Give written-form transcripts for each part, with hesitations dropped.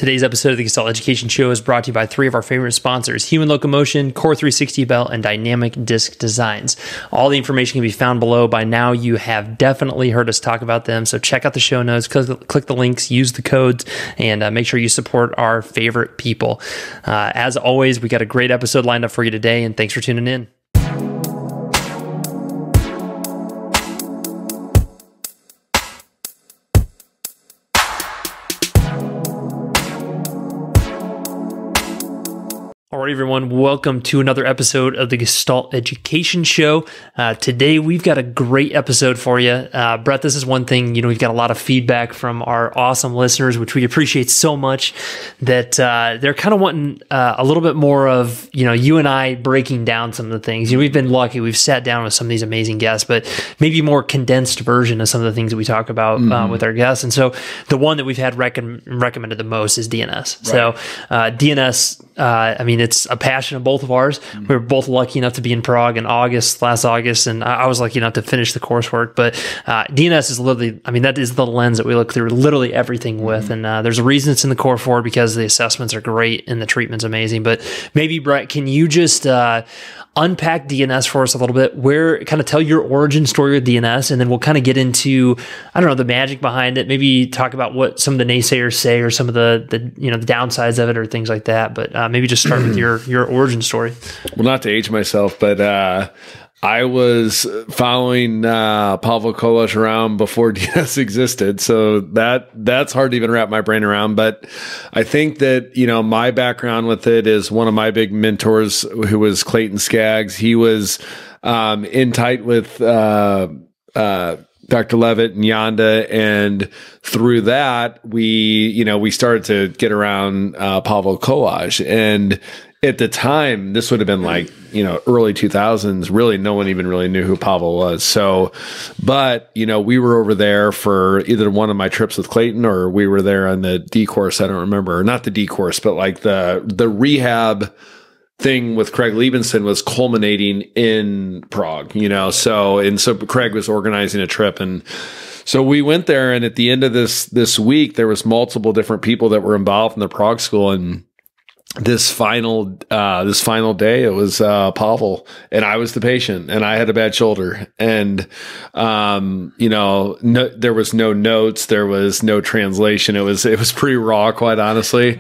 Today's episode of the Gestalt Education Show is brought to you by three of our favorite sponsors: Human Locomotion, Core 360 Belt, and Dynamic Disc Designs. All the information can be found below. By now, you have definitely heard us talk about them, so check out the show notes, click the links, use the codes, and make sure you support our favorite people. As always, we got a great episode lined up for you today, and thanks for tuning in. All right, everyone, welcome to another episode of the Gestalt Education Show. Today, we've got a great episode for you. Brett, this is one thing, we've got a lot of feedback from our awesome listeners, which we appreciate so much, that they're kind of wanting a little bit more of, you and I breaking down some of the things. We've been lucky. We've sat down with some of these amazing guests, but maybe a more condensed version of some of the things that we talk about with our guests. And so the one that we've had recommended the most is DNS. Right. So DNS, it's a passion of both of ours. We were both lucky enough to be in Prague in last August, and I was lucky enough to finish the coursework. But DNS is literally, that is the lens that we look through literally everything with. And there's a reason it's in the core 4 because the assessments are great and the treatment's amazing. But maybe, Brett, can you just unpack DNS for us a little bit? Kind of tell your origin story with DNS, and then we'll kind of get into, the magic behind it. Maybe talk about what some of the naysayers say, or some of the downsides of it, or things like that. But maybe just start with your origin story. Well, not to age myself, but I was following Pavel Kolesh around before DNS existed, so that's hard to even wrap my brain around. But I think that my background with it is one of my big mentors, who was Clayton Skaggs. He was in tight with Dr. Levitt and Yanda, and through that we started to get around Pavel Kolesh. And at the time, this would have been like, early 2000s, really no one even really knew who Pavel was. So, but, we were over there for either one of my trips with Clayton, or we were there on the D course. I don't remember, not the D course, but like the rehab thing with Craig Liebenson was culminating in Prague, so Craig was organizing a trip, and so we went there, and at the end of this week, there was multiple different people that were involved in the Prague school, and this final day, it was Pavel, and I was the patient, and I had a bad shoulder, and there was no notes, there was no translation. It was pretty raw, quite honestly,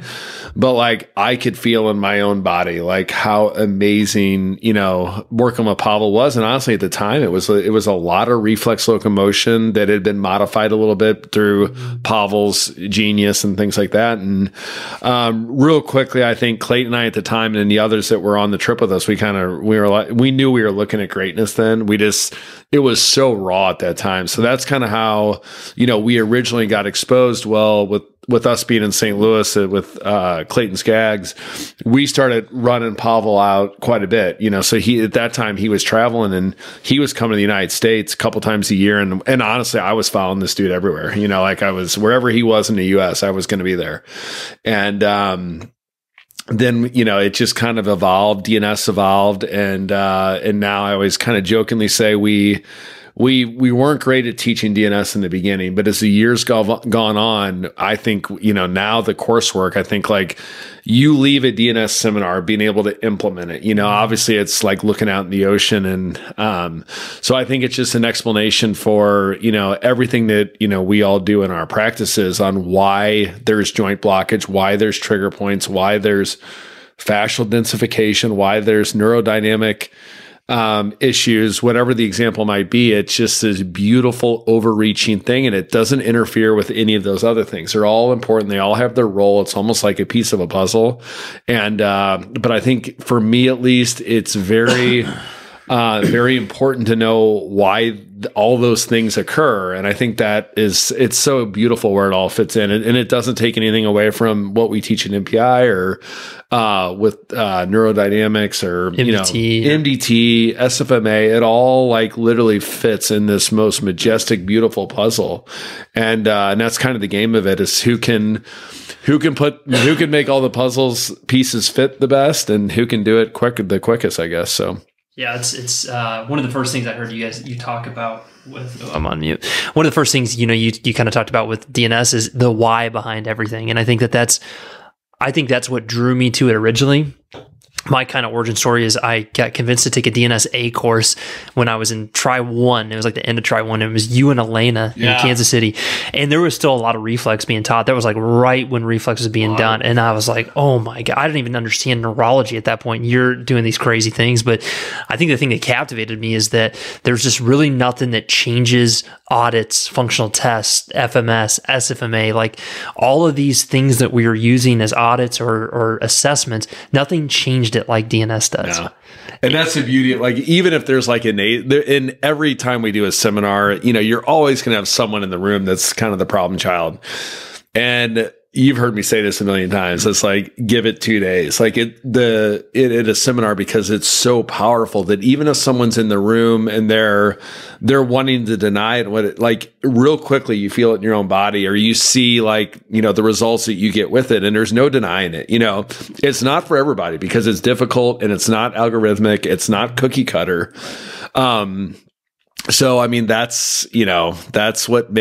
but like I could feel in my own body like how amazing working with Pavel was. And honestly, at the time, it was a lot of reflex locomotion that had been modified a little bit through Pavel's genius and things like that. And real quickly, I think Clayton and I at the time, and the others that were on the trip with us, we knew we were looking at greatness then. It was so raw at that time. So that's kind of how, we originally got exposed. Well, with us being in St. Louis with Clayton Skaggs, we started running Pavel out quite a bit. So at that time he was traveling, and he was coming to the United States a couple times a year. And honestly, I was following this dude everywhere. Like I was, wherever he was in the US, I was going to be there. And then, it just kind of evolved. DNS evolved. And now I always kind of jokingly say we weren't great at teaching DNS in the beginning, but as the years gone on, I think, now the coursework, I think like you leave a DNS seminar being able to implement it. Obviously it's like looking out in the ocean. And so I think it's just an explanation for, everything that, we all do in our practices on why there's joint blockage, why there's trigger points, why there's fascial densification, why there's neurodynamic issues, whatever the example might be. It's just this beautiful overreaching thing, and it doesn't interfere with any of those other things. They're all important. They all have their role. It's almost like a piece of a puzzle. And, but I think for me, at least, it's very, very important to know why all those things occur. And I think it's so beautiful where it all fits in, and it doesn't take anything away from what we teach in MPI or with neurodynamics or MDT, SFMA. It all like literally fits in this most majestic, beautiful puzzle. And that's kind of the game of it, is who can make all the puzzles pieces fit the best, and who can do it the quickest, I guess. So yeah, it's one of the first things I heard you talk about I'm on mute. One of the first things, you kind of talked about with DNS is the why behind everything. And I think that's what drew me to it originally. My kind of origin story is I got convinced to take a DNS-A course when I was in Try 1. It was like the end of Try 1. It was you and Elena in Kansas City. And there was still a lot of reflex being taught. That was like right when reflex was being done. And I was like, oh my God, I didn't even understand neurology at that point. You're doing these crazy things. But I think the thing that captivated me is that there's just really nothing that changes audits, functional tests, FMS, SFMA, like all of these things that we are using as audits or assessments, nothing changed it like DNS does. Yeah. And that's the beauty of, like, even if there's like in every time we do a seminar, you're always going to have someone in the room that's kind of the problem child. And you've heard me say this a million times. It's like, give it 2 days. Like at a seminar, because it's so powerful that even if someone's in the room and they're wanting to deny it, like real quickly, you feel it in your own body, or you see like, the results that you get with it. And there's no denying it. It's not for everybody because it's difficult and it's not algorithmic. It's not cookie cutter. So, I mean, that's what the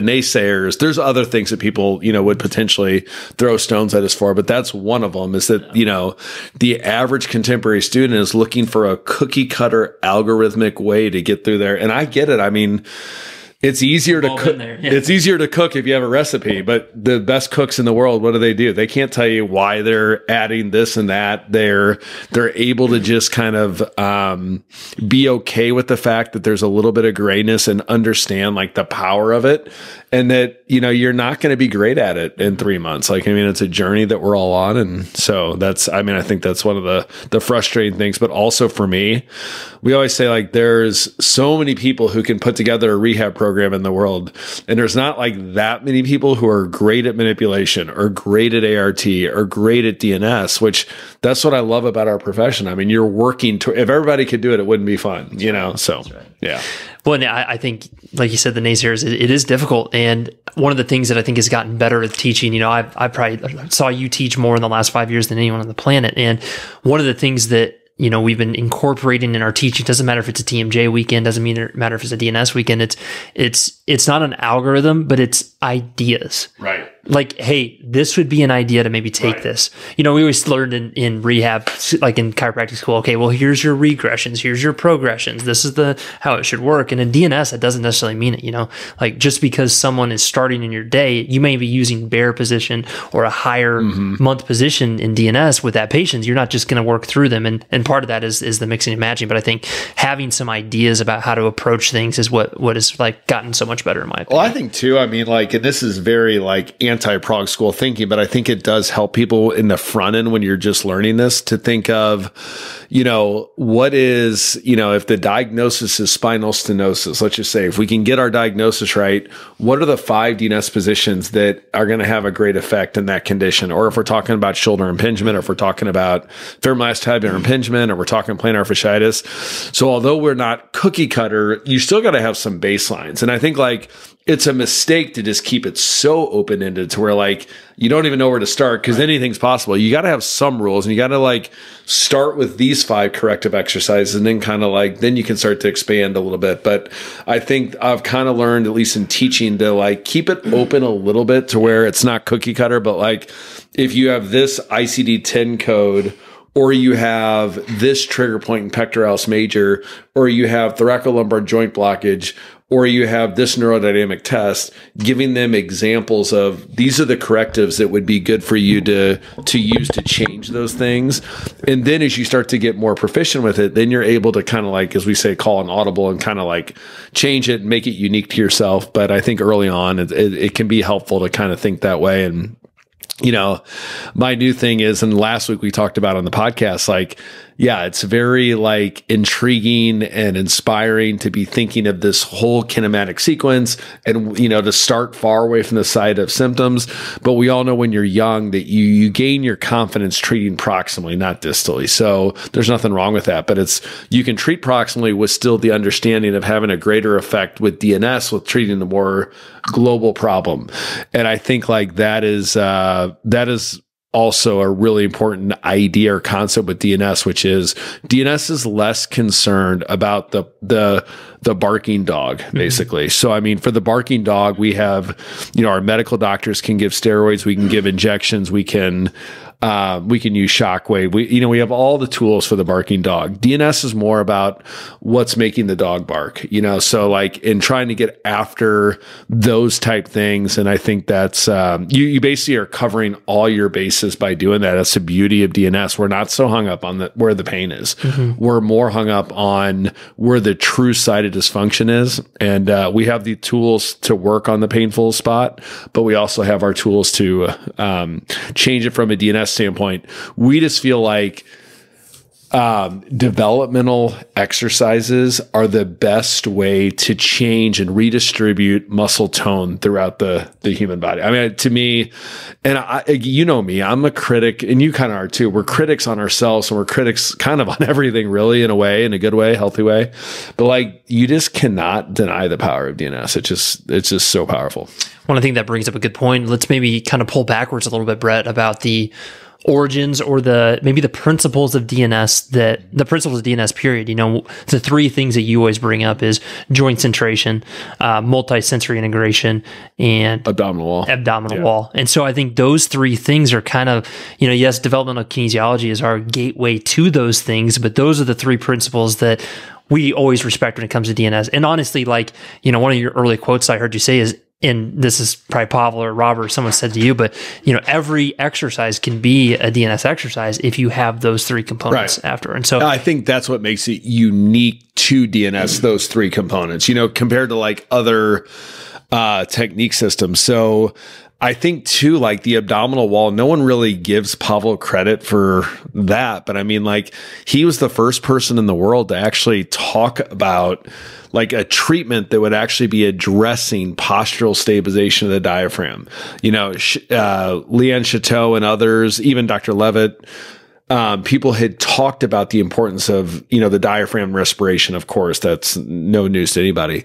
naysayers, there's other things that people, would potentially throw stones at us for, but that's one of them, is that, the average contemporary student is looking for a cookie cutter algorithmic way to get through there. And I get it. I mean, it's easier to cook. Yeah. It's easier to cook if you have a recipe, but the best cooks in the world, what do? They can't tell you why they're adding this and that. They're able to just kind of be okay with the fact that there's a little bit of grayness and understand like the power of it, and that you're not going to be great at it in 3 months. Like, I mean, it's a journey that we're all on, and so I think that's one of the frustrating things. But also for me, we always say like there's so many people who can put together a rehab program in the world, and there's not like that many people who are great at manipulation or great at ART or great at DNS, which that's what I love about our profession. I mean, you're working to, if everybody could do it, it wouldn't be fun, so right. Yeah. Well, I think, like you said, the naysayers, it is difficult. And one of the things that I think has gotten better with teaching, I probably saw you teach more in the last 5 years than anyone on the planet. And one of the things that we've been incorporating in our teaching, doesn't matter if it's a TMJ weekend, doesn't matter if it's a DNS weekend. It's not an algorithm, but it's ideas. Right. Like, hey, this would be an idea to maybe take this. We always learned in rehab, like in chiropractic school, okay, well, here's your regressions, here's your progressions. This is how it should work. And in DNS, that doesn't necessarily mean it, like just because someone is starting in your day, you may be using bear position or a higher month position in DNS with that patient. You're not just going to work through them. And part of that is the mixing and matching. But I think having some ideas about how to approach things is what has like gotten so much better in my opinion. Well, I think too, I mean, like, and this is very like anti-prog school thinking, but I think it does help people in the front end when you're just learning this to think of, what is, if the diagnosis is spinal stenosis, let's just say, if we can get our diagnosis right, what are the 5 DNS positions that are going to have a great effect in that condition? Or if we're talking about shoulder impingement, or if we're talking about femoral tabular impingement, or we're talking plantar fasciitis. So although we're not cookie cutter, you still got to have some baselines. And I think like, it's a mistake to just keep it so open-ended to where like you don't even know where to start, because anything's possible. You got to have some rules, and you got to like start with these 5 corrective exercises, and then kind of like, then you can start to expand a little bit. But I think I've kind of learned, at least in teaching, to like keep it open a little bit to where it's not cookie cutter, but like if you have this ICD-10 code, or you have this trigger point in pectoralis major, or you have thoracolumbar joint blockage, or you have this neurodynamic test, giving them examples of these are the correctives that would be good for you to use to change those things. And then as you start to get more proficient with it, then you're able to kind of like, as we say, call an audible and kind of like change it and make it unique to yourself. But I think early on, it can be helpful to kind of think that way. And my new thing is, and last week we talked about on the podcast, like, yeah, it's very like intriguing and inspiring to be thinking of this whole kinematic sequence and, to start far away from the site of symptoms. But we all know when you're young that you gain your confidence treating proximally, not distally. So there's nothing wrong with that, but you can treat proximally with still the understanding of having a greater effect with DNS, with treating the more global problem. And I think like that is also a really important idea or concept with DNS, which is DNS is less concerned about the barking dog, basically. So, I mean, for the barking dog, we have, our medical doctors can give steroids, we can give injections, we can use shockwave. We have all the tools for the barking dog. DNS is more about what's making the dog bark, so like in trying to get after those type things. And I think that's, you basically are covering all your bases by doing that. That's the beauty of DNS. We're not so hung up on where the pain is. We're more hung up on where the true site of dysfunction is. And, we have the tools to work on the painful spot, but we also have our tools to, change it from a DNS standpoint. We just feel like developmental exercises are the best way to change and redistribute muscle tone throughout the human body. I mean, to me, and me, I'm a critic, and you kind of are too. We're critics on ourselves, and we're critics kind of on everything, really, in a way, in a good way, healthy way. But like, you just cannot deny the power of DNS. It's just so powerful. Well, I think that brings up a good point. Let's maybe kind of pull backwards a little bit, Brett, about the origins or maybe the principles of DNS, the principles of DNS period. The three things that you always bring up is joint centration, multi-sensory integration, and abdominal wall. And so I think those three things are kind of, yes, developmental kinesiology is our gateway to those things, but those are the three principles that we always respect when it comes to DNS. And honestly, like, one of your early quotes I heard you say is, and this is probably Pavel or Robert, someone said to you, but every exercise can be a DNS exercise if you have those three components after. And so I think that's what makes it unique to DNS, those three components, compared to like other technique systems. So I think too, like the abdominal wall, no one really gives Pavel credit for that. But I mean, like, he was the first person in the world to actually talk about like a treatment that would actually be addressing postural stabilization of the diaphragm. Leanne Chateau and others, even Dr. Levitt, people had talked about the importance of, the diaphragm respiration. Of course, that's no news to anybody,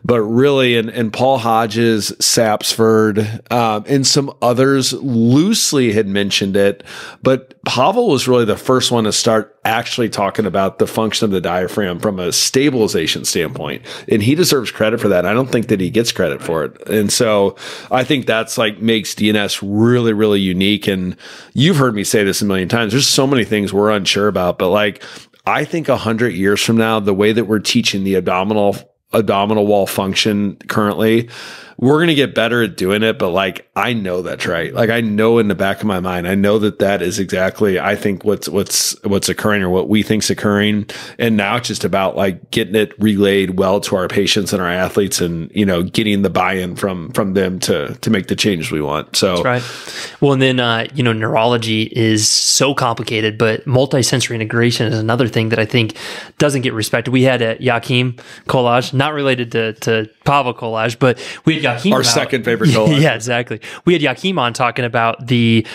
but really, and Paul Hodges, Sapsford, and some others loosely had mentioned it, but Pavel was really the first one to start actually talking about the function of the diaphragm from a stabilization standpoint. And he deserves credit for that. I don't think that he gets credit for it. And so I think that's like makes DNS really, really unique. And you've heard me say this a million times. There's so many things we're unsure about, but like, I think 100 years from now, the way that we're teaching the abdominal wall function currently, we're going to get better at doing it. But like, I know that's right. Like, I know in the back of my mind, I know that is exactly, I think what's occurring or what we think's occurring. And now it's just about like getting it relayed well to our patients and our athletes and, getting the buy-in from them to make the changes we want. So that's right. Well, and then, neurology is so complicated, but multi-sensory integration is another thing that I think doesn't get respected. We had a Joachim Collage, not related to Pavel Collage, but we had Joachim, our second favorite collage. Yeah, exactly. We had Joachim on talking about the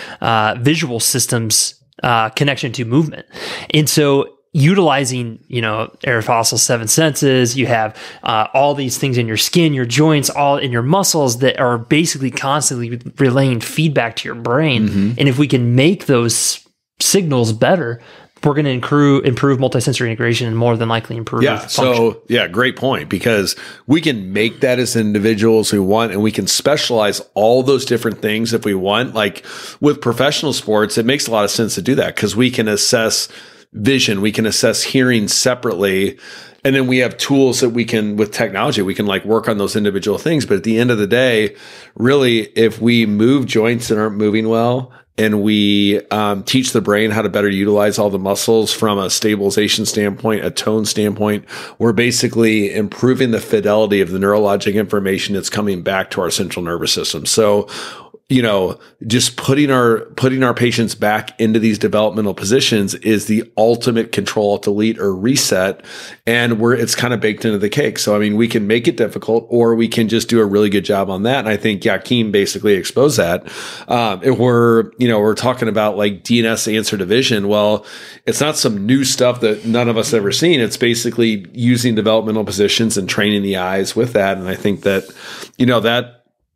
visual systems connection to movement. And so utilizing, Aristotle's seven senses, you have all these things in your skin, your joints, all in your muscles that are basically constantly relaying feedback to your brain. And if we can make those signals better, we're going to improve multisensory integration and more than likely improve function. So great point, because we can make that as individuals we want, and we can specialize all those different things if we want. Like with professional sports, it makes a lot of sense to do that because we can assess vision, we can assess hearing separately. And then we have tools that we can, with technology, we can like work on those individual things. But at the end of the day, really, if we move joints that aren't moving well, and we teach the brain how to better utilize all the muscles from a stabilization standpoint, a tone standpoint, we're basically improving the fidelity of the neurologic information that's coming back to our central nervous system. So, just putting our patients back into these developmental positions is the ultimate control alt delete or reset. And it's kind of baked into the cake. So, I mean, we can make it difficult, or we can just do a really good job on that. And I think Joachim basically exposed that. If we're talking about like DNS answer division. Well, it's not some new stuff that none of us ever seen. It's basically using developmental positions and training the eyes with that. And I think that,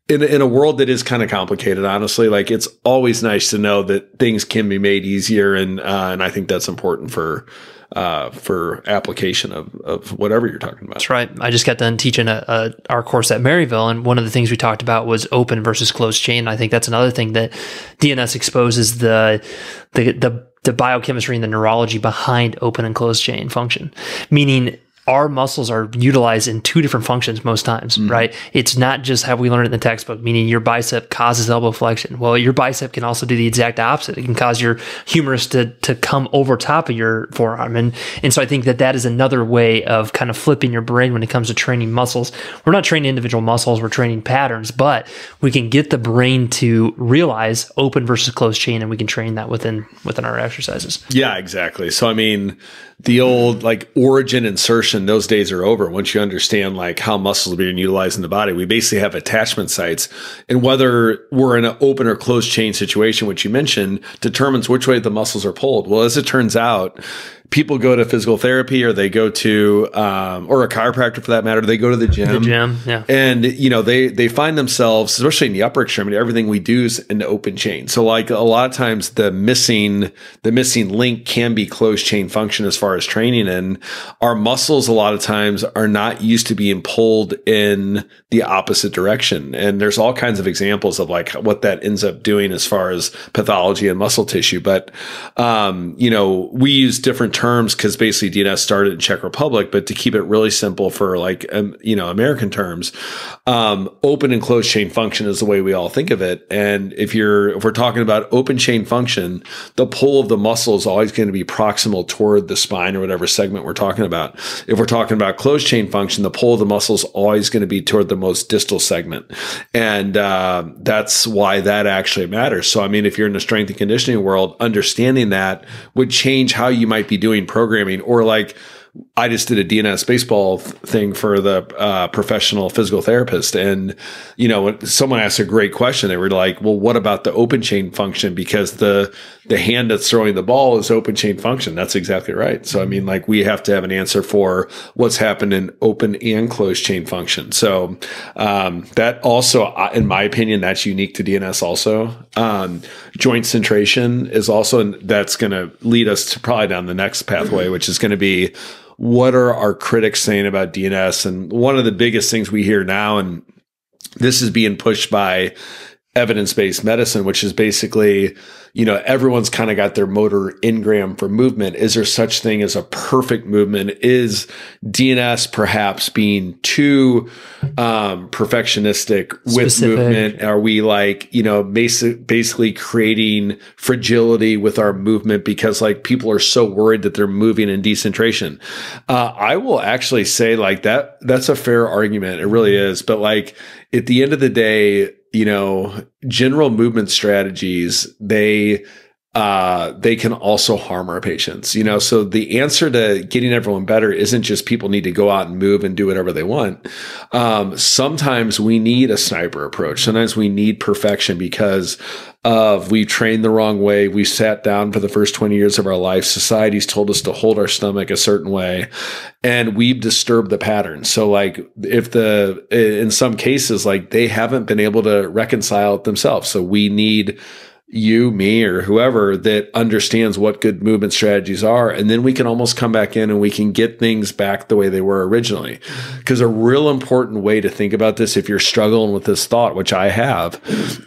in a world that is kind of complicated, honestly, like it's always nice to know that things can be made easier. And I think that's important for application of whatever you're talking about. That's right. I just got done teaching our course at Maryville, and one of the things we talked about was open versus closed chain. I think that's another thing that DNS exposes the biochemistry and the neurology behind open and closed chain function, meaning our muscles are utilized in two different functions most times, right? It's not just how we learn it in the textbook, meaning your bicep causes elbow flexion. Well, your bicep can also do the exact opposite. It can cause your humerus to come over top of your forearm. And so I think that is another way of kind of flipping your brain when it comes to training muscles. We're not training individual muscles, we're training patterns, but we can get the brain to realize open versus closed chain, and we can train that within our exercises. Yeah, exactly. So, I mean, the old like origin insertion, those days are over. Once you understand like how muscles are being utilized in the body, we basically have attachment sites, and whether we're in an open or closed chain situation, which you mentioned, determines which way the muscles are pulled. Well, as it turns out, people go to physical therapy, or they go to, or a chiropractor for that matter, they go to the gym. Yeah. And, they find themselves, especially in the upper extremity, everything we do is an open chain. So like a lot of times the missing link can be closed chain function as far as training. And our muscles a lot of times are not used to being pulled in the opposite direction. And there's all kinds of examples of like what that ends up doing as far as pathology and muscle tissue. But, we use different terms because basically DNS started in Czech Republic, but to keep it really simple for like, American terms, open and closed chain function is the way we all think of it. And if we're talking about open chain function, the pull of the muscle is always going to be proximal toward the spine or whatever segment we're talking about. If we're talking about closed chain function, the pull of the muscle is always going to be toward the most distal segment. And that's why that actually matters. So, I mean, if you're in the strength and conditioning world, understanding that would change how you might be doing programming. Or like I just did a DNS baseball thing for the professional physical therapist. And, when someone asked a great question, they were like, well, what about the open chain function? Because the hand that's throwing the ball is open chain function. That's exactly right. So, I mean, like we have to have an answer for what's happened in open and closed chain function. So that also, in my opinion, that's unique to DNS also. Joint centration is also, and that's going to lead us to probably down the next pathway, which is going to be, what are our critics saying about DNS? And one of the biggest things we hear now, and this is being pushed by evidence-based medicine, which is basically, everyone's kind of got their motor engram for movement. Is there such thing as a perfect movement? Is DNS perhaps being too perfectionistic with movement? Are we like, basically creating fragility with our movement because like people are so worried that they're moving in decentration? I will actually say like that's a fair argument. It really is. But like at the end of the day, general movement strategies, they can also harm our patients, so the answer to getting everyone better isn't just people need to go out and move and do whatever they want. Sometimes we need a sniper approach. Sometimes we need perfection because we trained the wrong way. We sat down for the first 20 years of our life. Society's told us to hold our stomach a certain way, and we've disturbed the pattern. So like in some cases, like they haven't been able to reconcile it themselves. So we need you, me, or whoever that understands what good movement strategies are. And then we can almost come back in and we can get things back the way they were originally. Because a real important way to think about this, if you're struggling with this thought, which I have,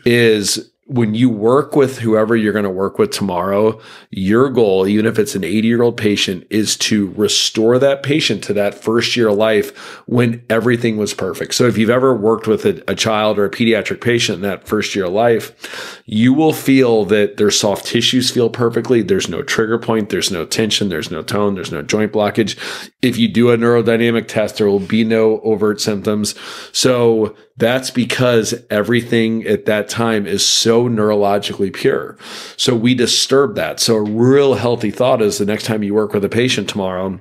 is when you work with whoever you're going to work with tomorrow, your goal, even if it's an 80-year-old patient, is to restore that patient to that first year of life when everything was perfect. So if you've ever worked with a child or a pediatric patient in that first year of life, you will feel that their soft tissues feel perfectly. There's no trigger point. There's no tension. There's no tone. There's no joint blockage. If you do a neurodynamic test, there will be no overt symptoms. So that's because everything at that time is so neurologically pure. So we disturb that. So a real healthy thought is the next time you work with a patient tomorrow,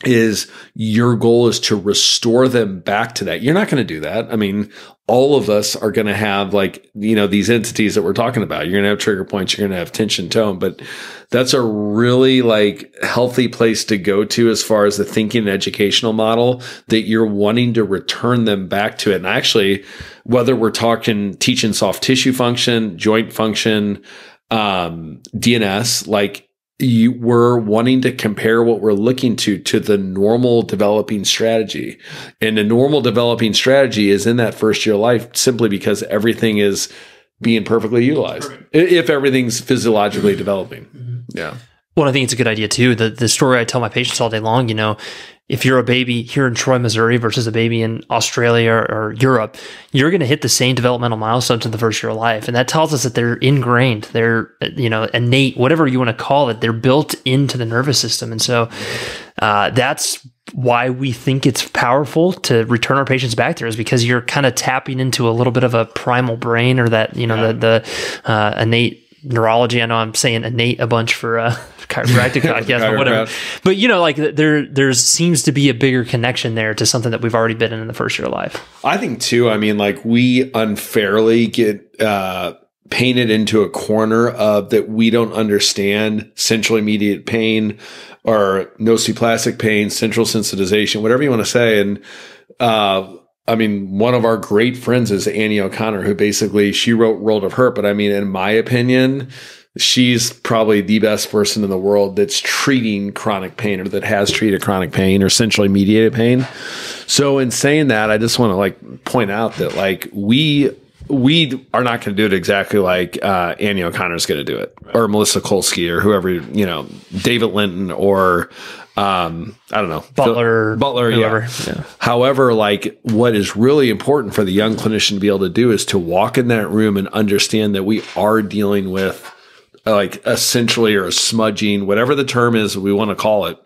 is your goal is to restore them back to that. You're not going to do that. I mean, all of us are going to have like, these entities that we're talking about. You're going to have trigger points, you're going to have tension tone, but that's a really like healthy place to go to as far as the thinking and educational model that you're wanting to return them back to it. And actually, whether we're talking teaching soft tissue function, joint function, DNS, like, we're wanting to compare what we're looking to the normal developing strategy. And the normal developing strategy is in that first year of life simply because everything is being perfectly utilized. If everything's physiologically developing. Yeah. Well, I think it's a good idea too. The story I tell my patients all day long, if you're a baby here in Troy, Missouri versus a baby in Australia or Europe, you're going to hit the same developmental milestones in the first year of life. And that tells us that they're ingrained, they're, innate, whatever you want to call it, they're built into the nervous system. And so that's why we think it's powerful to return our patients back there, is because you're kind of tapping into a little bit of a primal brain, or that, the innate neurology. I know I'm saying innate a bunch for chiropractic podcast, but whatever. But like there seems to be a bigger connection there to something that we've already been in the first year of life. I think too. I mean, like we unfairly get painted into a corner of that we don't understand central immediate pain or nociplastic pain, central sensitization, whatever you want to say, and I mean, one of our great friends is Annie O'Connor, who basically, she wrote World of Hurt. But I mean, in my opinion, she's probably the best person in the world that's treating chronic pain, or that has treated chronic pain or centrally mediated pain. So in saying that, I just want to like point out that like we are not going to do it exactly like Annie O'Connor is going to do it, or Melissa Kolsky, or whoever, David Linton, or I don't know, Butler, whoever. Yeah. However, like what is really important for the young clinician to be able to do is to walk in that room and understand that we are dealing with like essentially, or a smudging, whatever the term is we want to call it.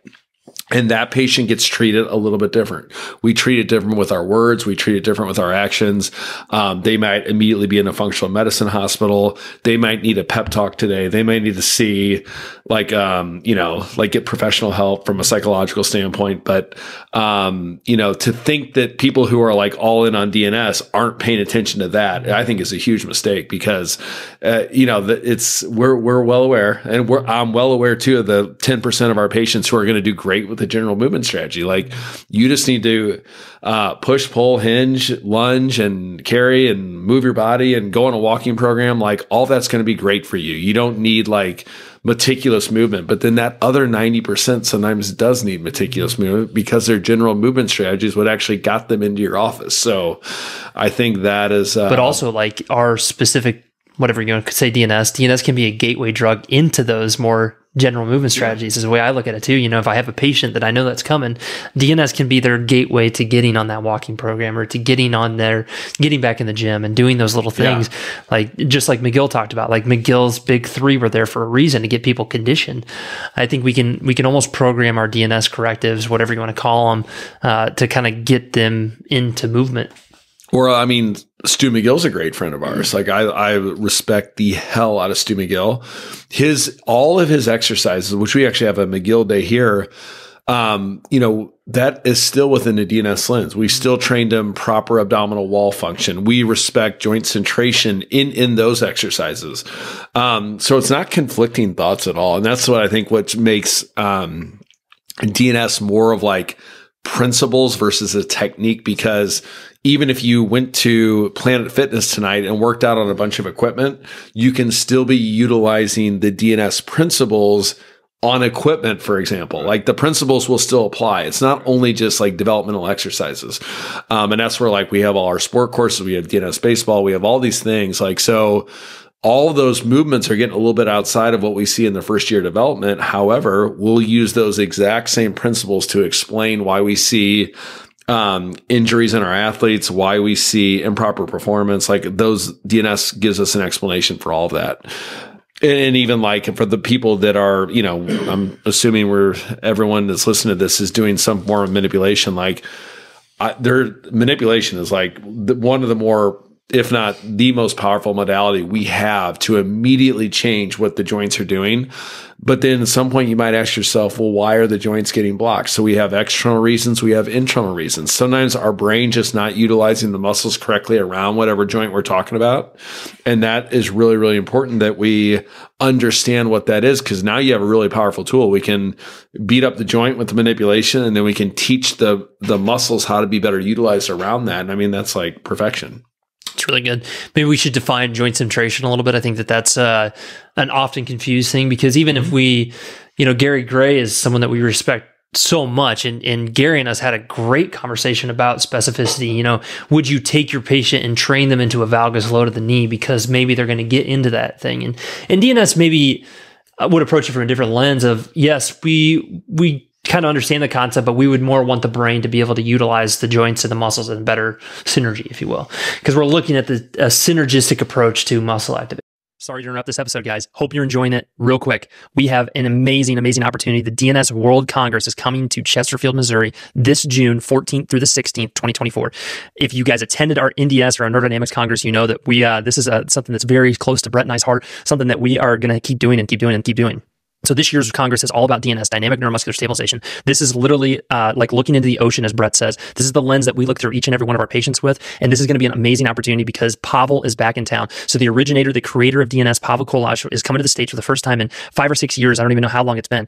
And that patient gets treated a little bit different. We treat it different with our words. We treat it different with our actions. They might immediately be in a functional medicine hospital. They might need a pep talk today. They might need to see like get professional help from a psychological standpoint. But, to think that people who are like all in on DNS aren't paying attention to that, I think is a huge mistake, because, we're well aware, and I'm well aware too of the 10% of our patients who are going to do great with the general movement strategy. Like you just need to push, pull, hinge, lunge, and carry, and move your body, and go on a walking program. Like all that's going to be great for you. You don't need like meticulous movement, but then that other 90% sometimes does need meticulous movement, because their general movement strategy is what actually got them into your office. So I think that is, but also like our specific, whatever you want to say, DNS can be a gateway drug into those more general movement strategies, is the way I look at it too. If I have a patient that I know that's coming, DNS can be their gateway to getting on that walking program, or to getting back in the gym and doing those little things. Yeah. Like, just like McGill talked about, like McGill's big 3 were there for a reason, to get people conditioned. I think we can almost program our DNS correctives, whatever you want to call them, to kind of get them into movement. Or, I mean, Stu McGill's a great friend of ours. Like I respect the hell out of Stu McGill. All of his exercises, which we actually have a McGill day here, that is still within the DNS lens. We still trained him proper abdominal wall function. We respect joint centration in those exercises. So it's not conflicting thoughts at all. And that's what I think what makes DNS more of like principles versus a technique, because even if you went to Planet Fitness tonight and worked out on a bunch of equipment, you can still be utilizing the DNS principles on equipment, for example. Like the principles will still apply. It's not only just like developmental exercises. And that's where like we have all our sport courses, we have DNS baseball, we have all these things. Like, so all those movements are getting a little bit outside of what we see in the first year development. However, we'll use those exact same principles to explain why we see injuries in our athletes, why we see improper performance. Like those, DNS gives us an explanation for all of that. And even like for the people that are, I'm assuming everyone that's listening to this is doing some form of manipulation. Like their manipulation is like one of the more if not the most powerful modality we have to immediately change what the joints are doing. But then at some point you might ask yourself, well, why are the joints getting blocked? So we have external reasons, we have internal reasons. Sometimes our brain just not utilizing the muscles correctly around whatever joint we're talking about. And that is really, really important that we understand what that is, because now you have a really powerful tool. We can beat up the joint with the manipulation, and then we can teach the muscles how to be better utilized around that. And I mean, that's like perfection. It's really good. Maybe we should define joint centration a little bit. I think that that's an often confused thing, because even if we, Gary Gray is someone that we respect so much, and Gary and us had a great conversation about specificity. Would you take your patient and train them into a valgus low to the knee because maybe they're going to get into that thing? And DNS maybe would approach it from a different lens of, yes, we kind of understand the concept, but we would more want the brain to be able to utilize the joints and the muscles in better synergy, if you will, because we're looking at a synergistic approach to muscle activation. Sorry to interrupt this episode, guys. Hope you're enjoying it. Real quick, we have an amazing, amazing opportunity. The DNS World Congress is coming to Chesterfield, Missouri this June 14th through the 16th, 2024. If you guys attended our NDS or our Neurodynamics Congress, you know that this is something that's very close to Brett and I's heart, something that we are going to keep doing and keep doing and keep doing. So this year's Congress is all about DNS, Dynamic Neuromuscular Stabilization. This is literally like looking into the ocean, as Brett says. This is the lens that we look through each and every one of our patients with. And this is going to be an amazing opportunity because Pavel is back in town. So the originator, the creator of DNS, Pavel Kolaj, is coming to the States for the first time in 5 or 6 years. I don't even know how long it's been.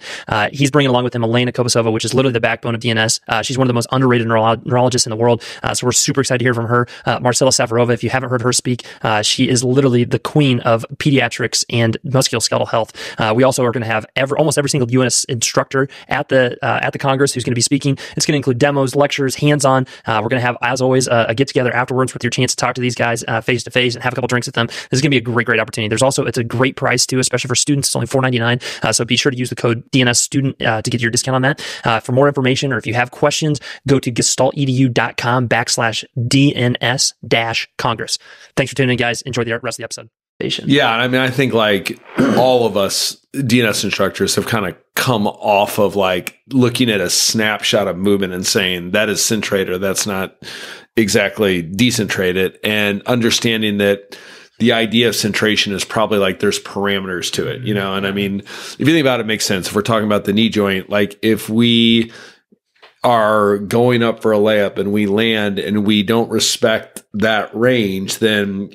He's bringing along with him Elena Kobasova, which is literally the backbone of DNS. She's one of the most underrated neurologists in the world. So we're super excited to hear from her. Marcela Safarova, if you haven't heard her speak, she is literally the queen of pediatrics and musculoskeletal health. We also are going to have almost every single U.S. instructor at the Congress who's going to be speaking. It's going to include demos, lectures, hands-on. We're going to have, as always, a get-together afterwards with your chance to talk to these guys face-to-face and have a couple drinks with them. This is going to be a great, great opportunity. It's a great price too, especially for students. It's only $4.99. So be sure to use the code DNS student to get your discount on that. For more information, or if you have questions, go to gestaltedu.com/DNS-Congress. Thanks for tuning in, guys. Enjoy the rest of the episode. Yeah, I mean, I think like all of us DNS instructors have kind of come off of like looking at a snapshot of movement and saying that is centrated or that's not exactly decentrated, and understanding that the idea of centration is probably like there's parameters to it, and I mean, if you think about it, it makes sense. If we're talking about the knee joint, like if we are going up for a layup and we land and we don't respect that range, then,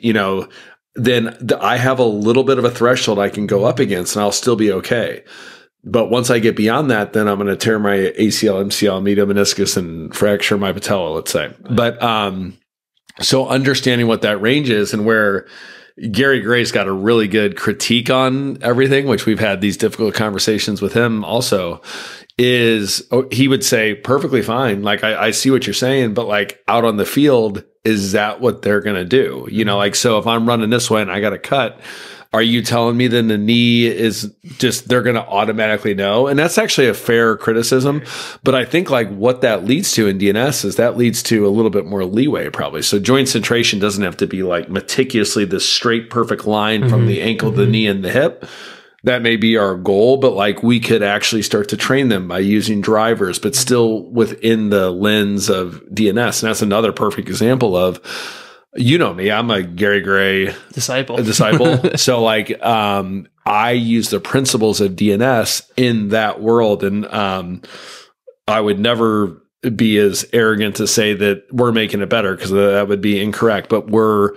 then I have a little bit of a threshold I can go up against and I'll still be okay. But once I get beyond that, then I'm going to tear my ACL, MCL, medial meniscus, and fracture my patella, let's say. But so understanding what that range is, and where Gary Gray's got a really good critique on everything, which we've had these difficult conversations with him also, is he would say perfectly fine. Like, I see what you're saying, but like out on the field, is that what they're going to do? Like, so if I'm running this way and I got a cut, are you telling me then the knee is just, they're going to automatically know? And that's actually a fair criticism. But I think like what that leads to in DNS is that leads to a little bit more leeway probably. So joint centration doesn't have to be like meticulously this straight, perfect line from the ankle, the knee, and the hip. That may be our goal, but like we could actually start to train them by using drivers, but still within the lens of DNS. And that's another perfect example of, me, I'm a Gary Gray disciple. So like, I use the principles of DNS in that world. And, I would never be as arrogant to say that we're making it better, because that would be incorrect, but we're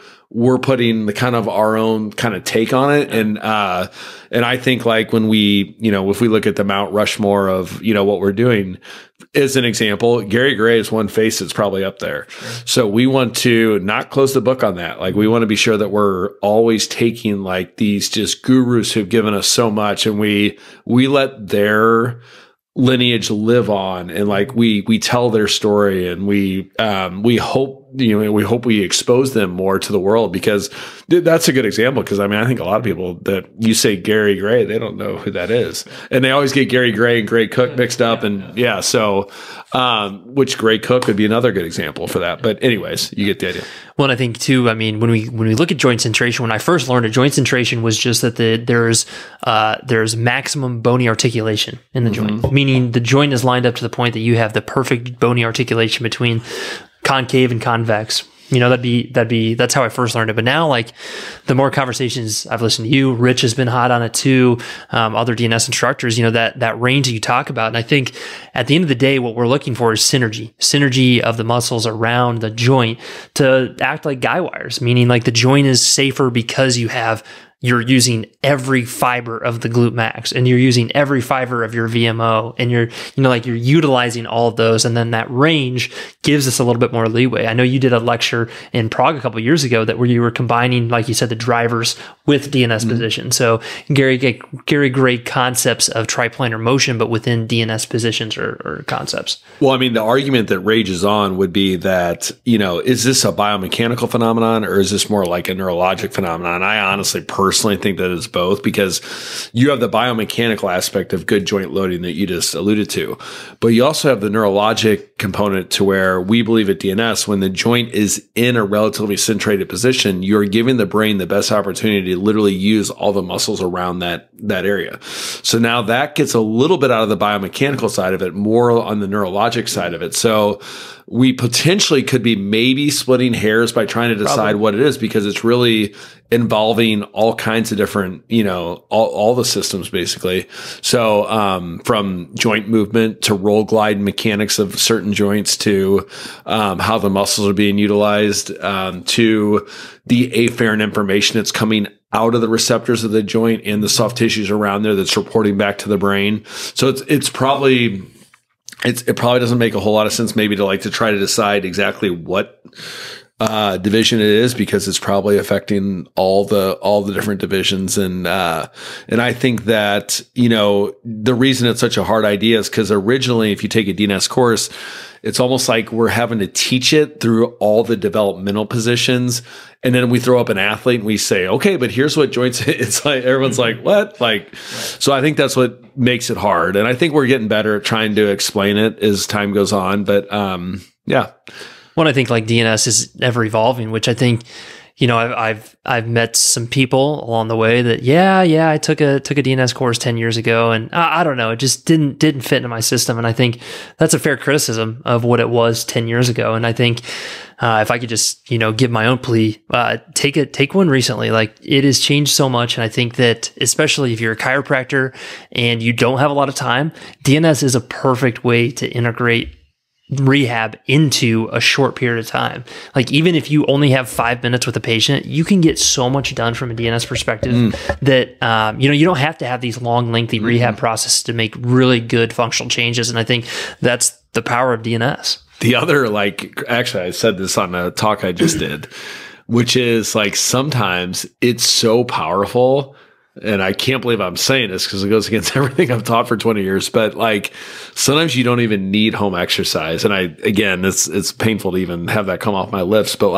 putting the kind of our own kind of take on it. And I think like when we, if we look at the Mount Rushmore of, what we're doing as an example, Gary Gray is one face that's probably up there. Sure. So we want to not close the book on that. Like we want to be sure that we're always taking like these just gurus who've given us so much, and we let their lineage live on, and like we tell their story, and we hope we expose them more to the world, because that's a good example. Because I mean, I think a lot of people that you say Gary Gray, they don't know who that is, and they always get Gary Gray and Gray Cook mixed up, and so which Gray Cook would be another good example for that. But anyways, you get the idea. Well, and I think too, I mean, when we look at joint centration, when I first learned it, joint centration was just that there's maximum bony articulation in the joint, meaning the joint is lined up to the point that you have the perfect bony articulation between concave and convex. that's how I first learned it. But now, like, the more conversations I've listened to you, Rich has been hot on it too, other DNS instructors, that range that you talk about. And I think at the end of the day, what we're looking for is synergy of the muscles around the joint to act like guy wires, meaning like the joint is safer because you're using every fiber of the glute max, and you're using every fiber of your VMO, and you're utilizing all of those. And then that range gives us a little bit more leeway. I know you did a lecture in Prague a couple of years ago where you were combining, like you said, the drivers with DNS position. So very great concepts of triplanar motion, but within DNS positions or concepts. Well, I mean, the argument that rages on would be that, is this a biomechanical phenomenon or is this more like a neurologic phenomenon? I honestly personally think that it's both, because you have the biomechanical aspect of good joint loading that you just alluded to, but you also have the neurologic component to where we believe at DNS, when the joint is in a relatively centrated position, you're giving the brain the best opportunity to literally use all the muscles around that area. So now that gets a little bit out of the biomechanical side of it, more on the neurologic side of it. So we potentially could be maybe splitting hairs by trying to decide what it is, because it's really involving all kinds of different, all the systems basically. So, from joint movement to roll glide mechanics of certain joints to, how the muscles are being utilized, to the afferent information that's coming out of the receptors of the joint and the soft tissues around there that's reporting back to the brain. So it probably doesn't make a whole lot of sense maybe to try to decide exactly what division it is, because it's probably affecting all the different divisions. And I think that, the reason it's such a hard idea is because originally, if you take a DNS course, it's almost like we're having to teach it through all the developmental positions. And then we throw up an athlete and we say, okay, but here's what joints, it's like, everyone's like, what? Like, so I think that's what makes it hard. And I think we're getting better at trying to explain it as time goes on. But, yeah. Well, I think like DNS is ever evolving, which I think, I've met some people along the way that, I took a DNS course 10 years ago, and I don't know, it just didn't fit into my system. And I think that's a fair criticism of what it was 10 years ago. And I think, if I could just, give my own plea, take one recently. Like, it has changed so much. And I think that especially if you're a chiropractor and you don't have a lot of time, DNS is a perfect way to integrate rehab into a short period of time. Like, even if you only have 5 minutes with a patient, you can get so much done from a DNS perspective that, you don't have to have these long, lengthy rehab processes to make really good functional changes. And I think that's the power of DNS. The other, actually, I said this on a talk I just did, which is sometimes it's so powerful. And I can't believe I'm saying this because it goes against everything I've taught for 20 years. But sometimes you don't even need home exercise. And it's painful to even have that come off my lips. But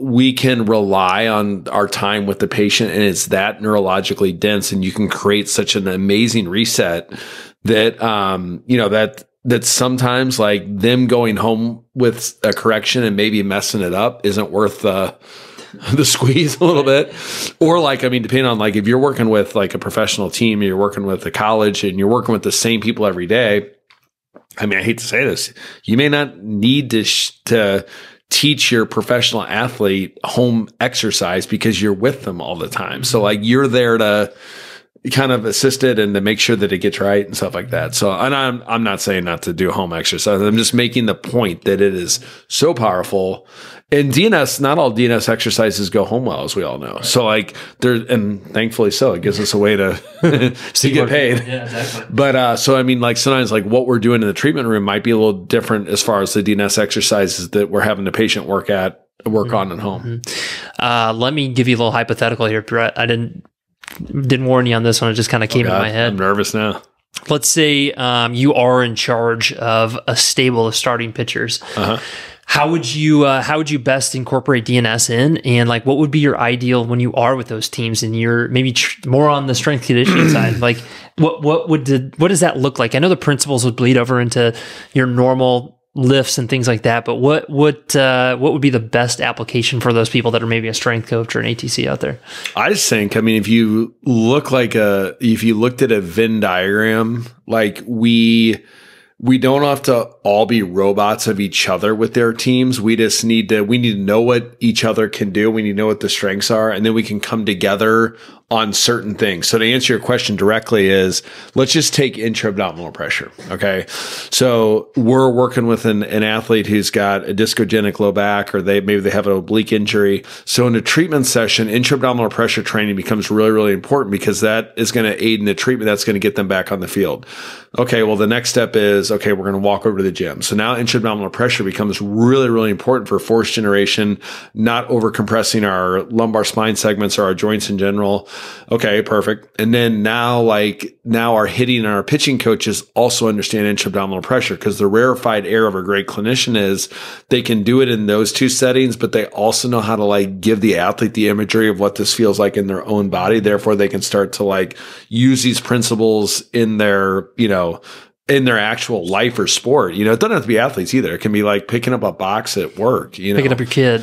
we can rely on our time with the patient, and it's that neurologically dense, and you can create such an amazing reset that, that sometimes them going home with a correction and maybe messing it up isn't worth the squeeze a little bit. Or depending on if you're working with a professional team, you're working with a college and you're working with the same people every day. I hate to say this, you may not need to teach your professional athlete home exercise because you're with them all the time. So you're there to kind of assist it and to make sure that it gets right and stuff like that. So, and I'm not saying not to do home exercise. I'm just making the point that it is so powerful. And DNS, not all DNS exercises go home well, as we all know. Right. So and thankfully so, it gives us a way to get paid. Yeah, exactly. But, sometimes what we're doing in the treatment room might be a little different as far as the DNS exercises that we're having the patient work on at home. Let me give you a little hypothetical here, Brett. I didn't warn you on this one. It just kind of came into my head. I'm nervous now. Let's say you are in charge of a stable of starting pitchers. How would you best incorporate DNS in, and what would be your ideal when you are with those teams and you're maybe more on the strength conditioning side? What does that look like? I know the principles would bleed over into your normal lifts and things like that, but what would be the best application for those people that are maybe a strength coach or an ATC out there? I just think, if you look if you looked at a Venn diagram, we don't have to all be robots of each other with their teams. We just need to know what each other can do. We need to know what the strengths are, and then we can come together on certain things. So to answer your question directly is, let's just take intra-abdominal pressure. Okay. So we're working with an athlete who's got a discogenic low back, or maybe they have an oblique injury. So in a treatment session, intra-abdominal pressure training becomes really, really important, because that is going to aid in the treatment that's going to get them back on the field. Okay. Well, the next step is, okay, we're going to walk over to the gym. So now intra-abdominal pressure becomes really, really important for force generation, not over compressing our lumbar spine segments or our joints in general. Okay, perfect. And then now our hitting and our pitching coaches also understand intra-abdominal pressure, because the rarefied air of a great clinician is they can do it in those two settings, but they also know how to give the athlete the imagery of what this feels like in their own body. Therefore, they can start to use these principles in their, in their actual life or sport. It doesn't have to be athletes either. It can be picking up a box at work, picking up your kid.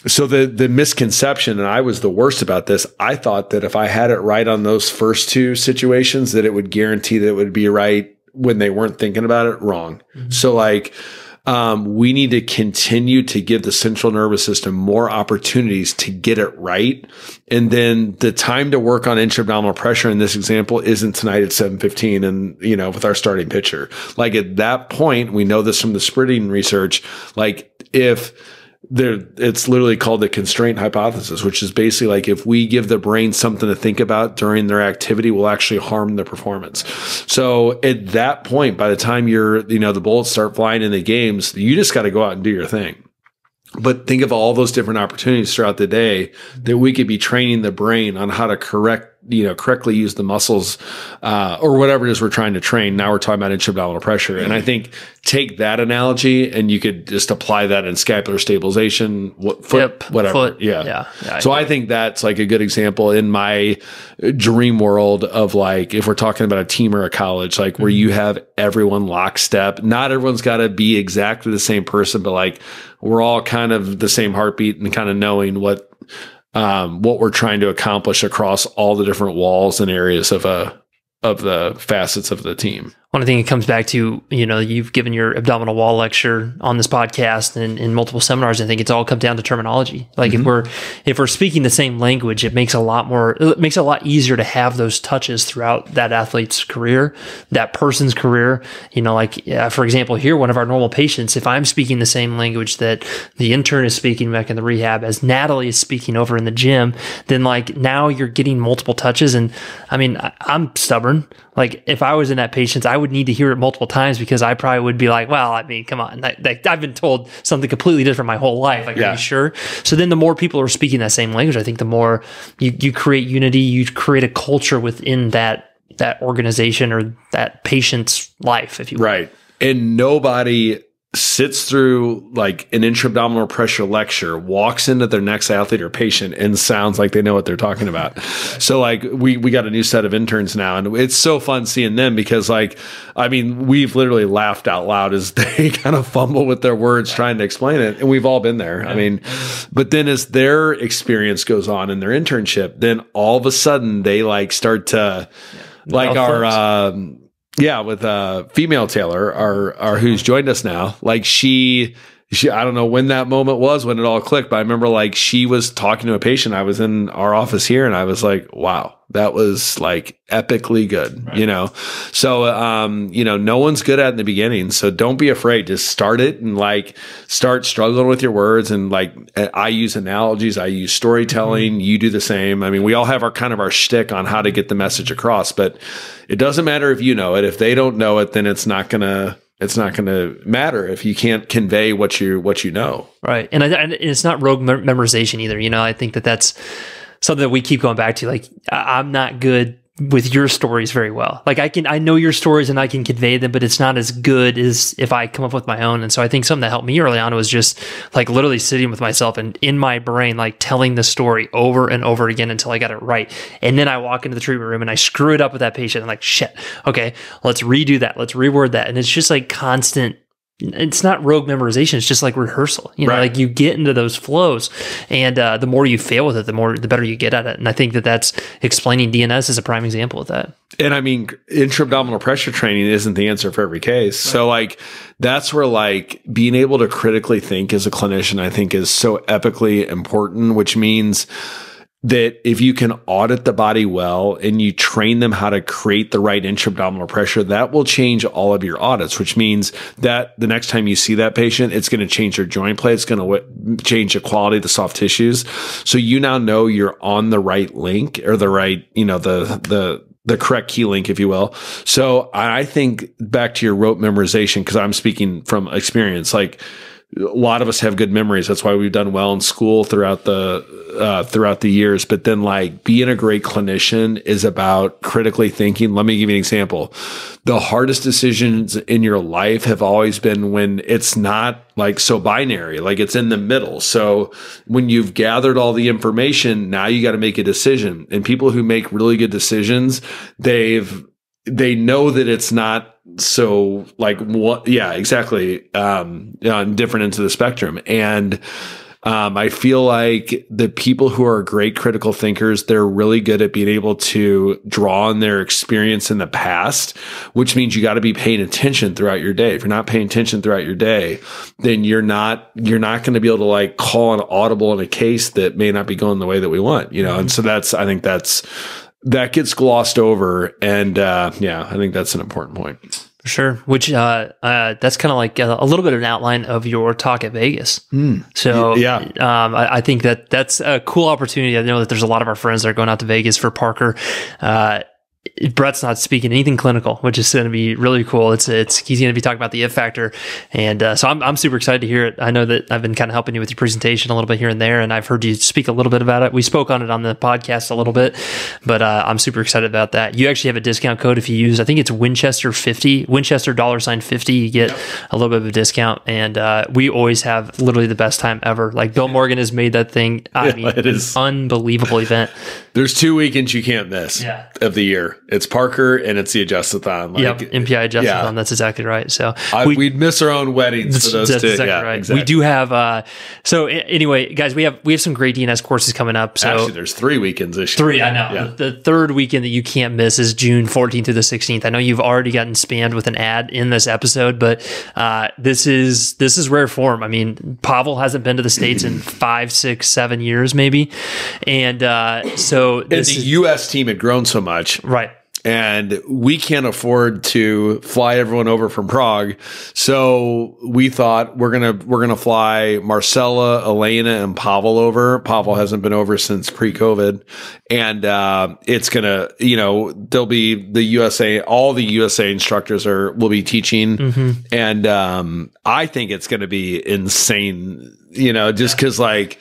So the misconception, and I was the worst about this, I thought that if I had it right on those first two situations, that it would guarantee that it would be right when they weren't thinking about it. Wrong. Mm-hmm. So we need to continue to give the central nervous system more opportunities to get it right. And then the time to work on intra-abdominal pressure in this example isn't tonight at 7:15 and, with our starting pitcher. At that point, we know this from the sprinting research, it's literally called the constraint hypothesis, which is basically if we give the brain something to think about during their activity, we'll actually harm the performance. So at that point, by the time the bullets start flying in the games, you just got to go out and do your thing. But think of all those different opportunities throughout the day that we could be training the brain on how to correctly use the muscles, or whatever it is we're trying to train. Now we're talking about intra-abdominal pressure. And I think take that analogy and you could just apply that in scapular stabilization, whatever. Foot. Yeah. So I think that's a good example in my dream world of if we're talking about a team or a college, where you have everyone lockstep. Not everyone's got to be exactly the same person, but we're all kind of the same heartbeat and kind of knowing what we're trying to accomplish across all the different walls and areas of the facets of the team. One thing it comes back to, you've given your abdominal wall lecture on this podcast and in multiple seminars. I think it's all come down to terminology. If we're speaking the same language, it makes it a lot easier to have those touches throughout that athlete's career, that person's career. For example, here, one of our normal patients, if I'm speaking the same language that the intern is speaking back in the rehab as Natalie is speaking over in the gym, then now you're getting multiple touches. And I mean, I'm stubborn. If I was in that patient, I would need to hear it multiple times, because I probably would be well, I mean, come on. I've been told something completely different my whole life. Are you sure? So then the more people are speaking that same language, I think the more you create unity, you create a culture within that organization or that patient's life, if you will. Right. And nobody sits through an intra-abdominal pressure lecture, walks into their next athlete or patient, and sounds like they know what they're talking about. So we got a new set of interns now, and it's so fun seeing them, because we've literally laughed out loud as they kind of fumble with their words trying to explain it. And we've all been there. But then as their experience goes on in their internship, then all of a sudden they start to with female Taylor, our who's joined us now. She I don't know when that moment was when it all clicked, but I remember she was talking to a patient. I was in our office here, and I was wow, that was epically good, right. So no one's good at it in the beginning, so don't be afraid. Just start it and start struggling with your words. And I use analogies, I use storytelling. Mm-hmm. You do the same. I mean, we all have our shtick on how to get the message across, but it doesn't matter if you know it. If they don't know it, then it's not gonna matter if you can't convey what you know. Right. And it's not rogue memorization either. I think that's something that we keep going back to. I'm not good with your stories very well. I know your stories and I can convey them, but it's not as good as if I come up with my own. And so I think something that helped me early on was just literally sitting with myself and in my brain, telling the story over and over again until I got it right. And then I walk into the treatment room and I screw it up with that patient. I'm shit. Okay, let's redo that. Let's reword that. And it's just constant it's not rogue memorization. It's just like rehearsal. You know, Right. like you get into those flows, and the more you fail with it, the better you get at it. And I think that's explaining DNS is a prime example of that. And I mean, intra-abdominal pressure training isn't the answer for every case. Right. So like, that's where like being able to critically think as a clinician, I think is so epically important, which means that if you can audit the body well and you train them how to create the right intra-abdominal pressure, that will change all of your audits, which means that the next time you see that patient, it's going to change their joint play. It's going to change the quality of the soft tissues. So you now know you're on the right link, or the right, you know, the correct key link, if you will. So I think back to your rote memorization, because I'm speaking from experience, like a lot of us have good memories. That's why we've done well in school throughout the years. But then like being a great clinician is about critically thinking. Let me give you an example. The hardest decisions in your life have always been when it's not like so binary, like it's in the middle. So when you've gathered all the information, now you got to make a decision. And people who make really good decisions, they know that it's not so like what, yeah, exactly. On different ends of the spectrum. And, I feel like the people who are great critical thinkers, they're really good at being able to draw on their experience in the past, which means you got to be paying attention throughout your day. If you're not paying attention throughout your day, then you're not going to be able to like call an audible in a case that may not be going the way that we want, you know? And so I think that gets glossed over. And, yeah, I think that's an important point. Sure. Which that's kind of like a little bit of an outline of your talk at Vegas. So yeah, I think that's a cool opportunity. I know that there's a lot of our friends that are going out to Vegas for Parker. Brett's not speaking anything clinical, which is going to be really cool. He's going to be talking about the if factor. And so I'm super excited to hear it. I know that I've been kind of helping you with your presentation a little bit here and there, and I've heard you speak a little bit about it. We spoke on it on the podcast a little bit, but I'm super excited about that. You actually have a discount code if you use, I think it's Winchester50, Winchester $50. You get a little bit of a discount. And we always have literally the best time ever. Like Bill Morgan has made that thing. I mean, it is an unbelievable event. There's 2 weekends you can't miss of the year. It's Parker and it's the Adjustathon. Like, MPI Adjustathon. Yeah. That's exactly right. So we'd miss our own weddings for those two. Exactly right. Exactly. We do have. So anyway, guys, we have some great DNS courses coming up. So actually, there's 3 weekends this year. 3, I know. Yeah. The third weekend that you can't miss is June 14th through the 16th. I know you've already gotten spammed with an ad in this episode, but this is rare form. I mean, Pavel hasn't been to the States in 5, 6, 7 years, maybe, and so the U.S. team had grown so much, right? And we can't afford to fly everyone over from Prague. So we thought we're gonna fly Marcella, Elena, and Pavel over. Pavel hasn't been over since pre-COVID. And it's gonna, there'll be the USA, all the USA instructors will be teaching. And I think it's gonna be insane, just because like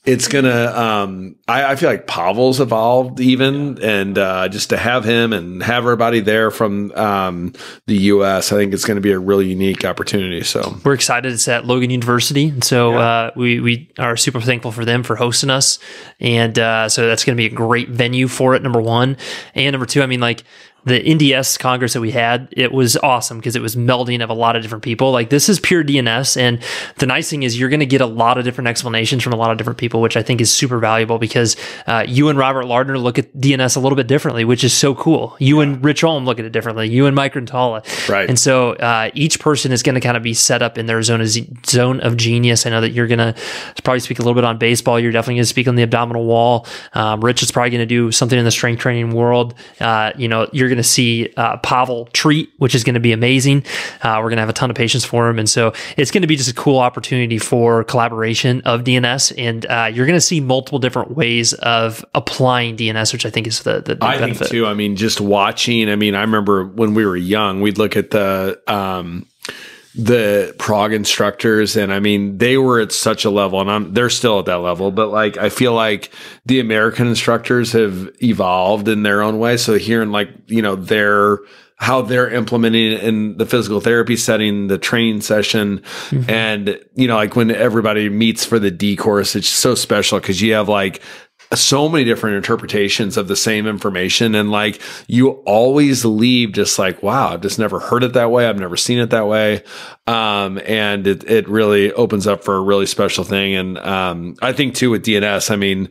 it's gonna I feel like Pavel's evolved even, and just to have him and have everybody there from the US, I think it's gonna be a really unique opportunity. So we're excited. It's at Logan University, and so we are super thankful for them for hosting us, and so that's gonna be a great venue for it, number one. And number two, I mean, like the NDS Congress that we had, it was awesome because it was melding of a lot of different people. Like this is pure DNS. And the nice thing is you're going to get a lot of different explanations from a lot of different people, which I think is super valuable because you and Robert Lardner look at DNS a little bit differently, which is so cool. You and Rich Olm look at it differently. You and Mike Rentala. Right. And so each person is going to kind of be set up in their zone of genius. I know that you're going to probably speak a little bit on baseball. You're definitely going to speak on the abdominal wall. Rich is probably going to do something in the strength training world. You're going to see Pavel treat, which is going to be amazing. We're going to have a ton of patients for him. And so it's going to be just a cool opportunity for collaboration of DNS. And you're going to see multiple different ways of applying DNS, which I think is the benefit. I think too. I mean, just watching, I remember when we were young, we'd look at the Prague instructors, and they were at such a level, and they're still at that level, but like I feel like the American instructors have evolved in their own way. So hearing like how they're implementing it in the physical therapy setting, the training session, and like when everybody meets for the D course, it's so special because you have like so many different interpretations of the same information. And like, you always leave just like, wow, I've just never heard it that way. I've never seen it that way. And it really opens up for a really special thing. And, I think too with DNS, I mean,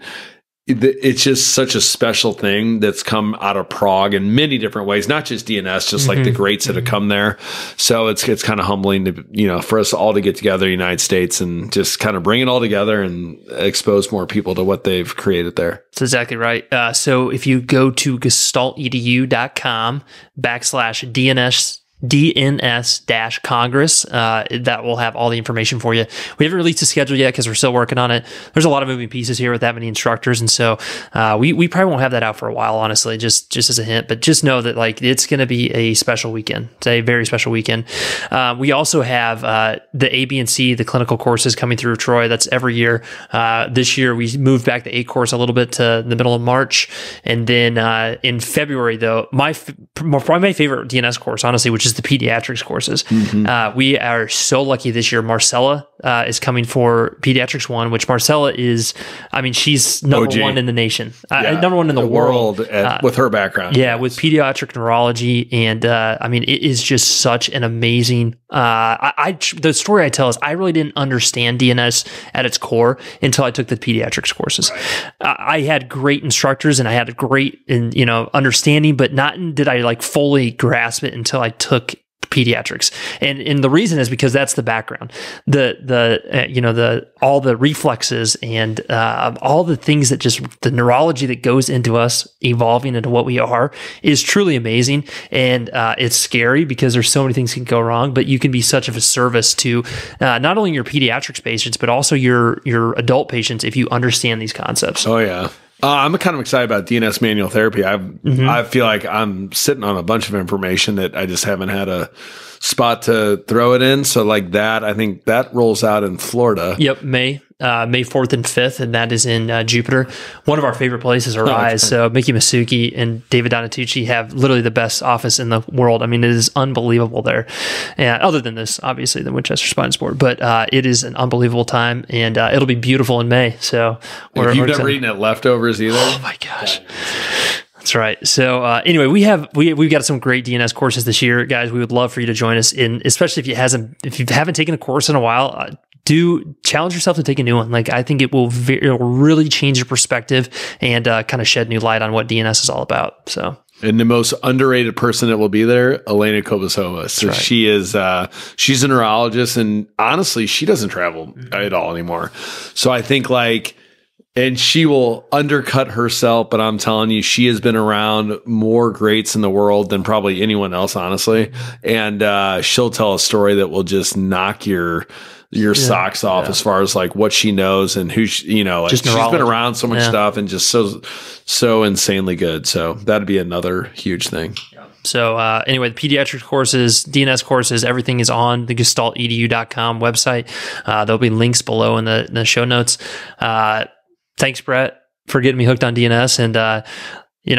it's just such a special thing that's come out of Prague in many different ways, not just DNS, just like the greats that have come there. So it's kind of humbling to, you know, for us all to get together in the United States and just kind of bring it all together and expose more people to what they've created there. That's exactly right. So if you go to gestaltedu.com/DNS-Congress, that will have all the information for you. We haven't released a schedule yet because we're still working on it. There's a lot of moving pieces here with that many instructors, and so we probably won't have that out for a while, honestly, just as a hint. But just know that like it's going to be a special weekend. It's a very special weekend. We also have the A, B, and C, the clinical courses coming through Troy. That's every year. This year we moved back the A course a little bit to the middle of March, and then in February, though, probably my favorite DNS course, honestly, which is the pediatrics courses. We are so lucky this year. Marcella is coming for Pediatrics 1, which Marcella is, I mean, she's number OG. One in the nation, number one in the world with her background. Yeah, with pediatric neurology. And I mean, it is just such an amazing, the story I tell is I really didn't understand DNS at its core until I took the pediatrics courses. Right. I had great instructors and I had a great, understanding, but not did I like fully grasp it until I took pediatrics. And the reason is because that's the background, all the reflexes and all the things that just the neurology that goes into us evolving into what we are is truly amazing. And it's scary because there's so many things can go wrong, but you can be such of a service to not only your pediatrics patients, but also your adult patients if you understand these concepts. Oh yeah. I'm kind of excited about DNS manual therapy. I feel like I'm sitting on a bunch of information that I just haven't had a spot to throw it in. So like that, I think that rolls out in Florida. Yep, May 4th and 5th, and that is in Jupiter. One of our favorite places, Arise. So Mickey Masucci and David Donatucci have literally the best office in the world. I mean, it is unbelievable there. And other than this, obviously, the Winchester Spine Sport, but it is an unbelievable time, and it'll be beautiful in May. So you've never eaten at Leftovers either? Oh my gosh. That's right. So anyway, we've got some great DNS courses this year, guys. We would love for you to join us in, especially if you haven't taken a course in a while. Do challenge yourself to take a new one. Like I think it will really change your perspective and kind of shed new light on what DNS is all about. So. And the most underrated person that will be there, Elena Kobasova. So right. She is, she's a neurologist, and honestly, she doesn't travel at all anymore. So I think and she will undercut herself, but I'm telling you, she has been around more greats in the world than probably anyone else, honestly. And she'll tell a story that will just knock your socks off as far as like what she knows and who she's been around so much stuff and just so insanely good. So that'd be another huge thing. So anyway, the pediatric courses, DNS courses, everything is on the gestaltedu.com website. There'll be links below in the show notes. Thanks, Brett, for getting me hooked on DNS. And,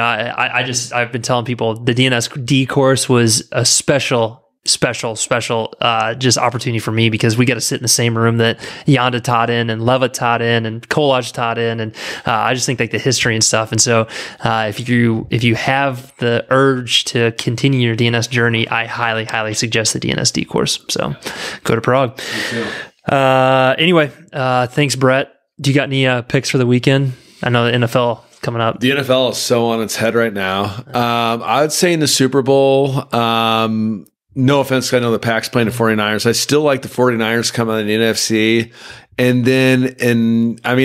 I've been telling people the DNS D course was a special just opportunity for me because we got to sit in the same room that Yanda taught in and Leva taught in and Kolaj taught in. And I just think like the history and stuff. And so if you have the urge to continue your DNS journey, I highly, highly suggest the DNS D course. So go to Prague. Anyway, thanks, Brett. Do you got any picks for the weekend? I know the NFL coming up. The NFL is so on its head right now. I would say in the Super Bowl, no offense, I know the Pack's playing the 49ers. I still like the 49ers coming out in the NFC. And then,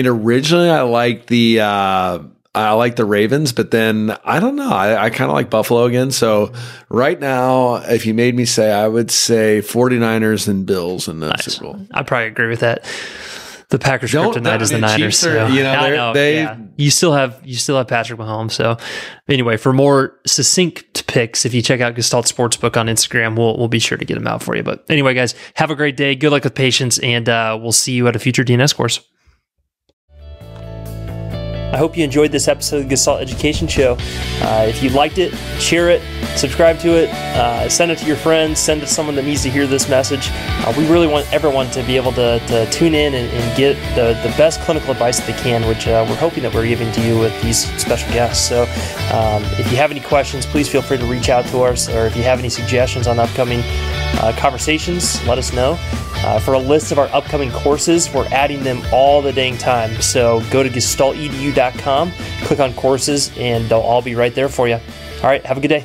originally I liked the Ravens, but then I don't know. I kind of like Buffalo again. So right now, if you made me say, I would say 49ers and Bills in the Super Bowl. I'd probably agree with that. The Packers kryptonite is the Niners. You still have Patrick Mahomes. So anyway, for more succinct picks, if you check out Gestalt Sportsbook on Instagram, we'll be sure to get them out for you. But anyway, guys, have a great day. Good luck with patience, and we'll see you at a future DNS course. I hope you enjoyed this episode of the Gestalt Education Show. If you liked it, share it, subscribe to it, send it to your friends, send it to someone that needs to hear this message. We really want everyone to be able to tune in and get the best clinical advice that they can, which we're hoping that we're giving to you with these special guests. So if you have any questions, please feel free to reach out to us, or if you have any suggestions on upcoming conversations, let us know. For a list of our upcoming courses, we're adding them all the dang time. So go to gestaltedu.com, click on courses, and they'll all be right there for you. All right, have a good day.